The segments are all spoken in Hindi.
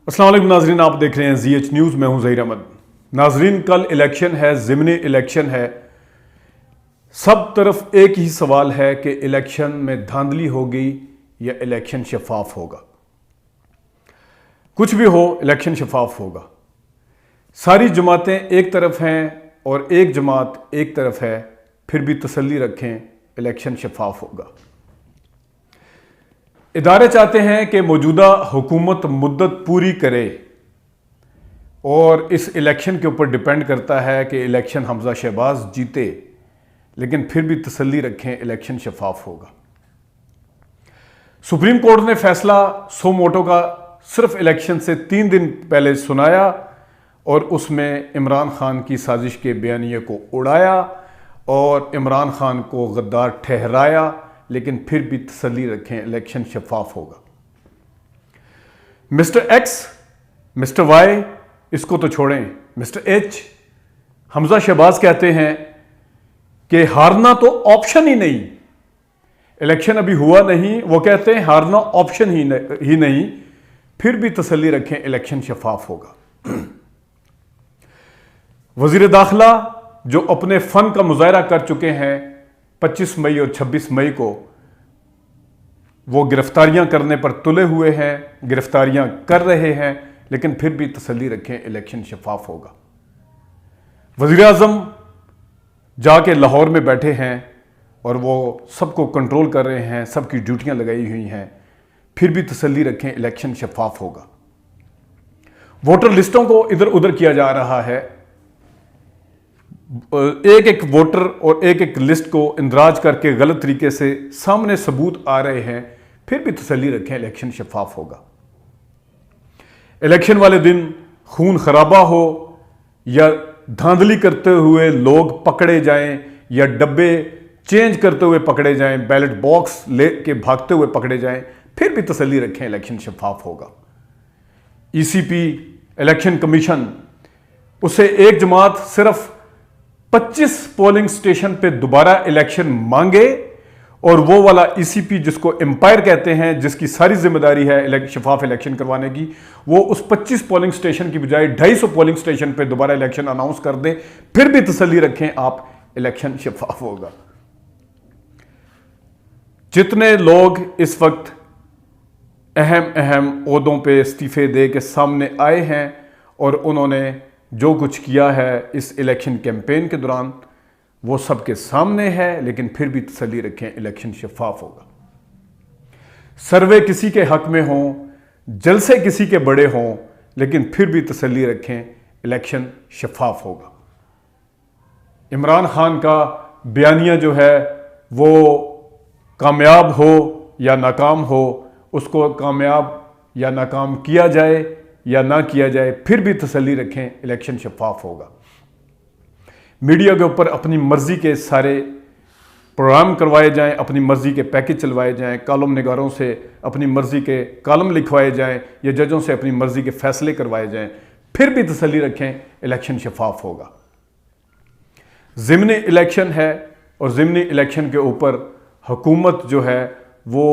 अस्सलाम वालेकुम नाजरीन, आप देख रहे हैं ZH न्यूज़। मैं हूं ज़हीर अहमद। नाजरीन, कल इलेक्शन है, ज़िमनी इलेक्शन है। सब तरफ एक ही सवाल है कि इलेक्शन में धांधली होगी या इलेक्शन शफाफ होगा। कुछ भी हो, इलेक्शन शफाफ होगा। सारी जमातें एक तरफ हैं और एक जमात एक तरफ है, फिर भी तसल्ली रखें, इलेक्शन शफाफ होगा। इदारे चाहते हैं कि मौजूदा हुकूमत मुद्दत पूरी करे और इस इलेक्शन के ऊपर डिपेंड करता है कि इलेक्शन हमजा शहबाज जीते, लेकिन फिर भी तसल्ली रखें, इलेक्शन शफाफ होगा। सुप्रीम कोर्ट ने फैसला सो मोटो का सिर्फ इलेक्शन से 3 दिन पहले सुनाया और उसमें इमरान खान की साजिश के बयानिए को उड़ाया और इमरान खान को गद्दार ठहराया, लेकिन फिर भी तसल्ली रखें, इलेक्शन शफाफ होगा। मिस्टर एक्स, मिस्टर वाई, इसको तो छोड़ें, मिस्टर एच, हमजा शहबाज कहते हैं कि हारना तो ऑप्शन ही नहीं। इलेक्शन अभी हुआ नहीं, वो कहते हैं हारना ऑप्शन ही नहीं, फिर भी तसल्ली रखें, इलेक्शन शफाफ होगा। वजीर दाखिला जो अपने फन का मुजाहरा कर चुके हैं 25 मई और 26 मई को, वो गिरफ्तारियां करने पर तुले हुए हैं, गिरफ्तारियां कर रहे हैं, लेकिन फिर भी तसल्ली रखें, इलेक्शन शफाफ होगा। वजीर आज़म जाके लाहौर में बैठे हैं और वो सबको कंट्रोल कर रहे हैं, सबकी ड्यूटियां लगाई हुई हैं, फिर भी तसल्ली रखें, इलेक्शन शफाफ होगा। वोटर लिस्टों को इधर उधर किया जा रहा है, एक एक वोटर और एक एक लिस्ट को इंदराज करके गलत तरीके से सामने सबूत आ रहे हैं, फिर भी तसल्ली रखें, इलेक्शन शफाफ होगा। इलेक्शन वाले दिन खून खराबा हो या धांधली करते हुए लोग पकड़े जाएं या डब्बे चेंज करते हुए पकड़े जाएं, बैलेट बॉक्स लेके भागते हुए पकड़े जाएं, फिर भी तसल्ली रखें, इलेक्शन शफाफ होगा। ECP, इलेक्शन कमीशन, उसे एक जमात सिर्फ 25 पोलिंग स्टेशन पे दोबारा इलेक्शन मांगे और वो वाला ECP जिसको एम्पायर कहते हैं, जिसकी सारी जिम्मेदारी है शफाफ इलेक्शन करवाने की, वो उस 25 पोलिंग स्टेशन की बजाय 250 पोलिंग स्टेशन पे दोबारा इलेक्शन अनाउंस कर दे, फिर भी तसल्ली रखें आप, इलेक्शन शफाफ होगा। जितने लोग इस वक्त अहम ओहदों पे इस्तीफे दे के सामने आए हैं और उन्होंने जो कुछ किया है इस इलेक्शन कैंपेन के दौरान, वो सबके सामने है, लेकिन फिर भी तसल्ली रखें, इलेक्शन शफाफ होगा। सर्वे किसी के हक में हों, जलसे किसी के बड़े हों, लेकिन फिर भी तसल्ली रखें, इलेक्शन शफाफ होगा। इमरान खान का बयानिया जो है वो कामयाब हो या नाकाम हो, उसको कामयाब या नाकाम किया जाए या ना किया जाए, फिर भी तसल्ली रखें, इलेक्शन शफाफ होगा। मीडिया के ऊपर अपनी मर्जी के सारे प्रोग्राम करवाए जाएं, अपनी मर्जी के पैकेज चलवाए जाएं, कॉलम निगारों से अपनी मर्जी के कॉलम लिखवाए जाएं या जजों से अपनी मर्जी के फैसले करवाए जाएं, फिर भी तसल्ली रखें, इलेक्शन शफाफ होगा। ज़िमनी इलेक्शन है और ज़िमनी इलेक्शन के ऊपर हुकूमत जो है वो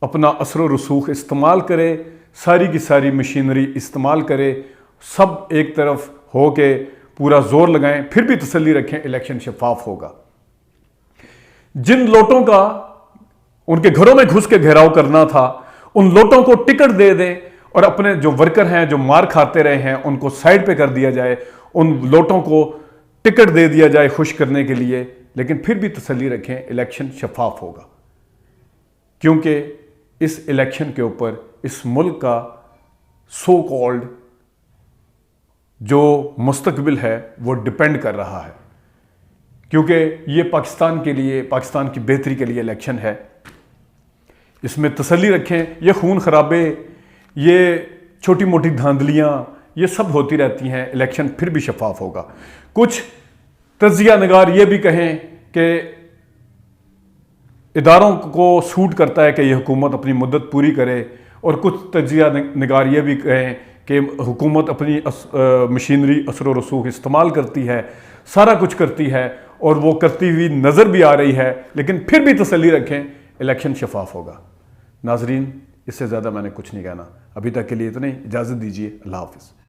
अपना असर व रसूख इस्तेमाल करे, सारी की सारी मशीनरी इस्तेमाल करे, सब एक तरफ हो के पूरा जोर लगाएं, फिर भी तसल्ली रखें, इलेक्शन शफाफ होगा। जिन लोटों का उनके घरों में घुस के घेराव करना था, उन लोटों को टिकट दे दें और अपने जो वर्कर हैं जो मार खाते रहे हैं उनको साइड पे कर दिया जाए, उन लोटों को टिकट दे दिया जाए खुश करने के लिए, लेकिन फिर भी तसल्ली रखें, इलेक्शन शफाफ होगा। क्योंकि इस इलेक्शन के ऊपर इस मुल्क का सो कॉल्ड जो मुस्तकबिल है वो डिपेंड कर रहा है, क्योंकि ये पाकिस्तान के लिए, पाकिस्तान की बेहतरी के लिए इलेक्शन है। इसमें तसल्ली रखें, ये खून खराबे, ये छोटी मोटी धांधलियाँ, ये सब होती रहती हैं, इलेक्शन फिर भी शफाफ होगा। कुछ तजिया नगार ये भी कहें कि इदारों को सूट करता है कि यह हुकूमत अपनी मुद्दत पूरी करे, और कुछ तजिया निगार ये भी कहें कि हुकूमत अपनी मशीनरी असर व रसूख इस्तेमाल करती है, सारा कुछ करती है और वो करती हुई नज़र भी आ रही है, लेकिन फिर भी तसल्ली रखें, इलेक्शन शफाफ होगा। नाजरीन, इससे ज़्यादा मैंने कुछ नहीं कहना। अभी तक के लिए इतना ही, इजाज़त दीजिए। अल्लाह हाफ़िज़।